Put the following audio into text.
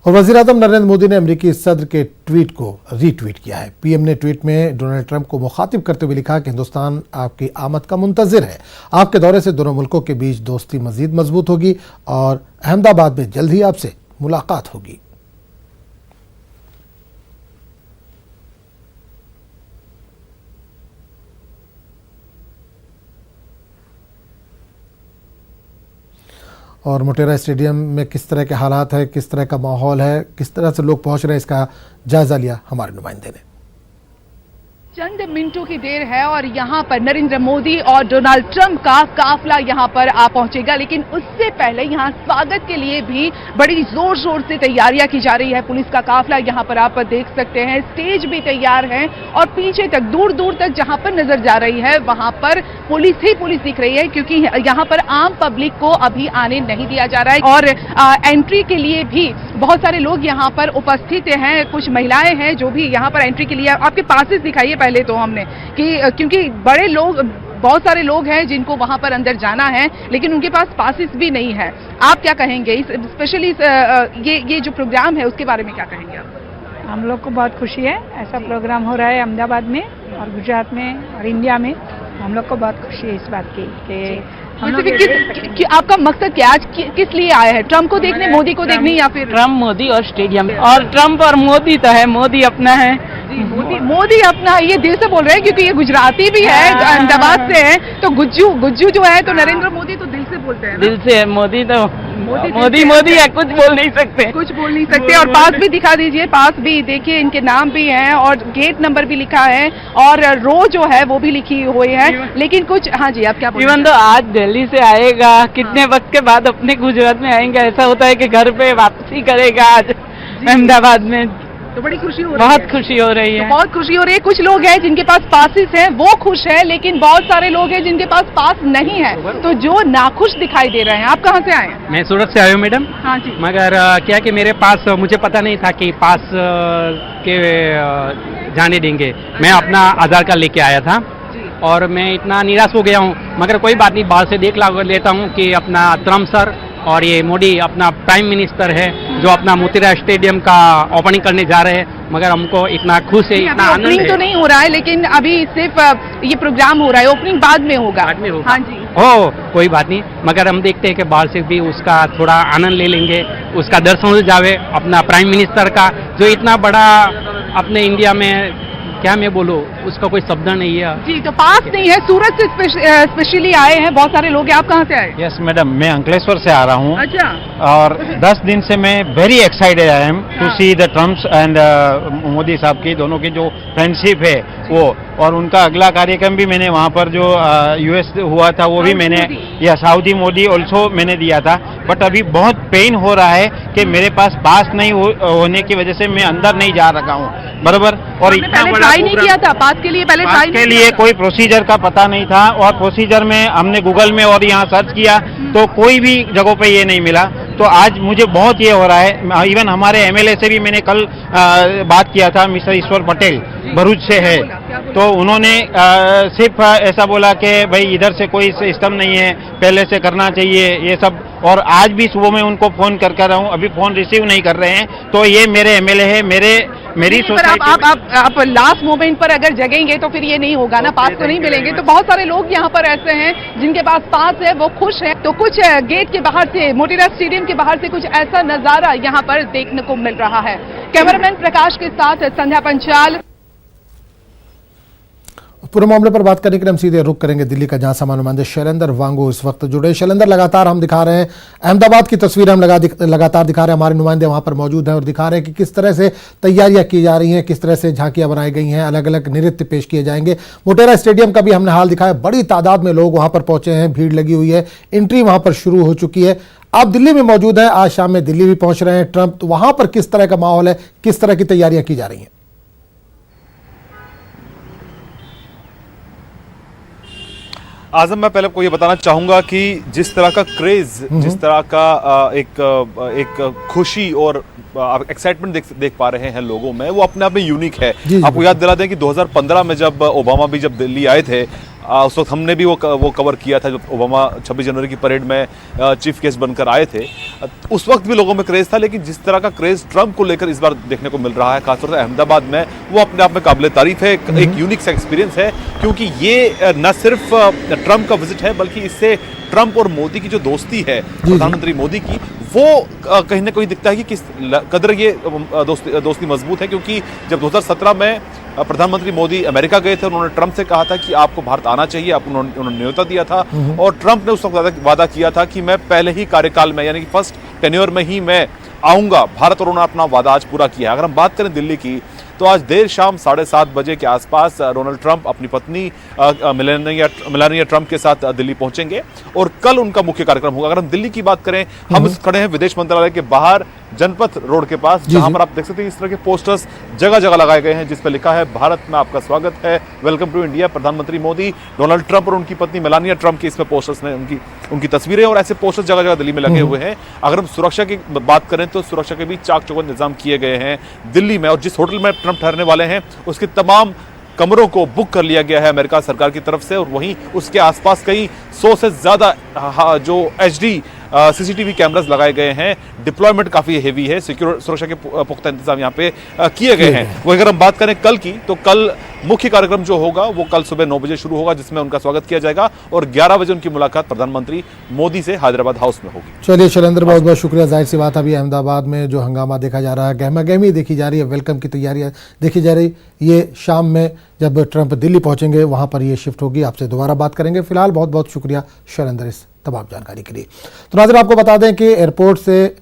और वज़ीर-ए-आज़म नरेंद्र मोदी ने अमेरिकी सदर के ट्वीट को रीट्वीट किया है। पीएम ने ट्वीट में डोनाल्ड ट्रंप को मुखातिब करते हुए लिखा कि हिंदुस्तान आपकी आमद का मुंतज़िर है। आपके दौरे से दोनों मुल्कों के बीच दोस्ती मजीद मजबूत होगी और अहमदाबाद में जल्द ही आपसे मुलाकात होगी। और मोटेरा स्टेडियम में किस तरह के हालात है, किस तरह का माहौल है, किस तरह से लोग पहुंच रहे हैं, इसका जायजा लिया हमारे नुमाइंदे ने। चंद मिनटों की देर है और यहाँ पर नरेंद्र मोदी और डोनाल्ड ट्रंप का काफिला यहाँ पर आ पहुंचेगा, लेकिन उससे पहले यहाँ स्वागत के लिए भी बड़ी जोर शोर से तैयारियां की जा रही है। पुलिस का काफिला यहाँ पर आप देख सकते हैं, स्टेज भी तैयार है और पीछे तक दूर दूर तक जहाँ पर नजर जा रही है वहां पर पुलिस ही पुलिस दिख रही है, क्योंकि यहाँ पर आम पब्लिक को अभी आने नहीं दिया जा रहा है। और एंट्री के लिए भी बहुत सारे लोग यहाँ पर उपस्थित हैं, कुछ महिलाएं हैं जो भी यहाँ पर एंट्री के लिए आपके पासेस दिखाइए पहले तो हमने कि क्योंकि बड़े लोग, बहुत सारे लोग हैं जिनको वहां पर अंदर जाना है लेकिन उनके पास पासेस भी नहीं है। आप क्या कहेंगे स्पेशली ये जो प्रोग्राम है उसके बारे में क्या कहेंगे आप? हम लोग को बहुत खुशी है, ऐसा प्रोग्राम हो रहा है अहमदाबाद में और गुजरात में और इंडिया में। हम लोग को बहुत खुशी है इस बात की कि हम लोग आपका मकसद क्या आज किस लिए आया है? ट्रंप को देखने, मोदी को देखने, या फिर ट्रंप, मोदी और स्टेडियम? और ट्रंप और मोदी तो है, मोदी अपना है। मोदी अपना, ये दिल से बोल रहे हैं क्योंकि ये गुजराती भी है, अहमदाबाद से है, तो गुज्जू जो है, तो नरेंद्र मोदी तो दिल से बोलते हैं, दिल से है। मोदी तो मोदी है, कुछ बोल नहीं सकते। और पास भी दिखा दीजिए, पास भी देखिए, इनके नाम भी हैं और गेट नंबर भी लिखा है और रो जो है वो भी लिखी हुई है। लेकिन कुछ, हाँ जी, आप क्या बोल रहे हैं? इवन तो आज दिल्ली से आएगा, कितने वक्त के बाद अपने गुजरात में आएंगे, ऐसा होता है कि घर पे वापसी करेगा आज अहमदाबाद में, तो बड़ी खुशी हो रही है। बहुत खुशी हो रही है, तो बहुत खुशी हो रही है। कुछ लोग हैं जिनके पास पासेस हैं वो खुश है, लेकिन बहुत सारे लोग हैं जिनके पास पास नहीं है, तो जो नाखुश दिखाई दे रहे हैं। आप कहाँ से आए हैं? मैं सूरत से आया हूँ मैडम। हाँ जी। मगर क्या कि मेरे पास, मुझे पता नहीं था कि पास के जाने देंगे। मैं अपना आधार कार्ड लेके आया था और मैं इतना निराश हो गया हूँ, मगर कोई बात नहीं, बाहर से देख लेता हूँ कि अपना ट्रम्प सर और ये मोदी अपना प्राइम मिनिस्टर है जो अपना मोटेरा स्टेडियम का ओपनिंग करने जा रहे हैं। मगर हमको इतना खुश है, इतना आनंद है। ओपनिंग तो नहीं हो रहा है, लेकिन अभी सिर्फ ये प्रोग्राम हो रहा है, ओपनिंग बाद में होगा। हाँ जी। कोई बात नहीं, मगर हम देखते हैं कि बाहर से भी उसका थोड़ा आनंद ले लेंगे, उसका दर्शन हो जावे, अपना प्राइम मिनिस्टर का जो इतना बड़ा अपने इंडिया में, क्या मैं बोलूँ, उसका कोई शब्द नहीं है जी। तो पास नहीं है, सूरत से स्पेशली आए हैं, बहुत सारे लोग हैं। आप कहाँ से आए? यस मैडम, मैं अंकलेश्वर से आ रहा हूँ। अच्छा। और 10 दिन से मैं very excited I am to see the Trumps and Modi साहब की, दोनों की जो फ्रेंडशिप है वो, और उनका अगला कार्यक्रम भी मैंने वहाँ पर जो यूएस हुआ था वो भी मैंने, या सऊदी मोदी ऑल्सो मैंने दिया था। बट अभी बहुत पेन हो रहा है कि मेरे पास नहीं होने की वजह से मैं अंदर नहीं जा रहा हूँ, बराबर। और इतना बड़ा नहीं किया था पास के लिए, पहले पास के लिए कोई प्रोसीजर का पता नहीं था, और प्रोसीजर में हमने गूगल में और यहाँ सर्च किया तो कोई भी जगहों पे ये नहीं मिला। तो आज मुझे बहुत ये हो रहा है। इवन हमारे एमएलए से भी मैंने कल बात किया था, मिस्टर ईश्वर पटेल भरूच से है, तो उन्होंने सिर्फ ऐसा बोला कि भाई इधर से कोई सिस्टम नहीं है, पहले से करना चाहिए ये सब। और आज भी सुबह में उनको फोन कर रहा हूँ, अभी फोन रिसीव नहीं कर रहे हैं। तो ये मेरे एमएलए है, मेरी सोसाइटी। आप लास्ट मोमेंट पर अगर जगेंगे तो फिर ये नहीं होगा ना, पास तो नहीं मिलेंगे। तो बहुत सारे लोग यहाँ पर ऐसे हैं जिनके पास पास है, वो खुश है। तो कुछ गेट के बाहर से, मोटेरा स्टेडियम के बाहर से कुछ ऐसा नजारा यहाँ पर देखने को मिल रहा है। कैमरामैन प्रकाश के साथ संध्या पंचाल। पूरे मामले पर बात करने के लिए हम सीधे रुक करेंगे दिल्ली का, जहां हमारे नुमाइंदे शैलेंद्र वांगू इस वक्त जुड़े। शैलेंद्र, लगातार हम दिखा रहे हैं अहमदाबाद की तस्वीरें, हम लगातार दिखा रहे हैं, हमारे नुमाइंदे वहां पर मौजूद हैं और दिखा रहे हैं कि किस तरह से तैयारियां की जा रही हैं, किस तरह से झांकियां बनाई गई हैं, अलग अलग नृत्य पेश किए जाएंगे। मोटेरा स्टेडियम का भी हमने हाल दिखाया, बड़ी तादाद में लोग वहां पर पहुंचे हैं, भीड़ लगी हुई है, एंट्री वहां पर शुरू हो चुकी है। आप दिल्ली में मौजूद हैं, आज शाम में दिल्ली भी पहुंच रहे हैं ट्रंप, तो वहां पर किस तरह का माहौल है, किस तरह की तैयारियां की जा रही हैं? आजम, मैं पहले आपको ये बताना चाहूंगा कि जिस तरह का क्रेज, जिस तरह का एक खुशी और एक्साइटमेंट देख पा रहे हैं लोगों में, वो अपने आप में यूनिक है। आपको याद दिला दें कि 2015 में जब ओबामा भी जब दिल्ली आए थे, उस वक्त हमने भी वो कवर किया था जब ओबामा 26 जनवरी की परेड में चीफ गेस्ट बनकर आए थे। उस वक्त भी लोगों में क्रेज था, लेकिन जिस तरह का क्रेज ट्रंप को लेकर इस बार देखने को मिल रहा है, खासतौर से अहमदाबाद में, वो अपने आप में काबिल तारीफ है। एक यूनिक सा एक्सपीरियंस है, क्योंकि ये न सिर्फ ट्रंप का विजिट है, बल्कि इससे ट्रंप और मोदी की जो दोस्ती है, प्रधानमंत्री मोदी की, वो कहीं ना कहीं दिखता है कि किस कदर ये दोस्ती मजबूत है। क्योंकि जब 2017 में प्रधानमंत्री मोदी अमेरिका गए थे, उन्होंने ट्रंप से कहा था कि आपको भारत आना चाहिए, उन्होंने न्योता दिया था, और ट्रंप ने उस वक्त वादा किया था कि मैं पहले ही कार्यकाल में, यानी कि फर्स्ट टेन्योर में ही मैं आऊंगा भारत, और उन्होंने अपना वादा आज पूरा किया। अगर हम बात करें दिल्ली की, तो आज देर शाम 7:30 बजे के आसपास डोनाल्ड ट्रंप अपनी पत्नी मेलानिया ट्रंप के साथ दिल्ली पहुंचेंगे, और कल उनका मुख्य कार्यक्रम होगा। अगर हम दिल्ली की बात करें, हम खड़े हैं विदेश मंत्रालय के बाहर जनपथ रोड के पास, जहां पर आप देख सकते हैं इस तरह के पोस्टर्स जगह जगह लगाए गए हैं, जिस पर लिखा है भारत में आपका स्वागत है, वेलकम टू इंडिया। प्रधानमंत्री मोदी, डोनाल्ड ट्रंप और उनकी पत्नी मेलानिया ट्रंप की इसमें पोस्टर्स में उनकी तस्वीरें, और ऐसे पोस्टर्स जगह जगह दिल्ली में लगे हुए हैं। अगर हम सुरक्षा की बात करें, तो सुरक्षा के भी चाक चौबंद इंतजाम किए गए हैं दिल्ली में, और जिस होटल में ट्रंप ठहरने वाले हैं उसके तमाम कमरों को बुक कर लिया गया है अमेरिका सरकार की तरफ से, और वहीं उसके आसपास कई 100 से ज्यादा जो HD CCTV कैमरास लगाए गए हैं। डिप्लॉयमेंट काफी हेवी है, सिक्योर सुरक्षा के पुख्ता इंतजाम यहाँ पे किए गए हैं। वो अगर हम बात करें कल की, तो कल मुख्य कार्यक्रम जो होगा वो कल सुबह 9 बजे शुरू होगा, जिसमें उनका स्वागत किया जाएगा, और 11 बजे उनकी मुलाकात प्रधानमंत्री मोदी से हैदराबाद हाउस में होगी। चलिए शैलेंद्र, बहुत बहुत शुक्रिया। जाहिर सी बात, अभी अहमदाबाद में जो हंगामा देखा जा रहा है, गहमा गहमी देखी जा रही है, वेलकम की तैयारियां देखी जा रही, ये शाम में जब ट्रंप दिल्ली पहुंचेंगे वहां पर ये शिफ्ट होगी। आपसे दोबारा बात करेंगे। फिलहाल बहुत बहुत शुक्रिया शैलेंद्र इस तमाम जानकारी के लिए। तो नाज़रीन, आपको बता दें कि एयरपोर्ट से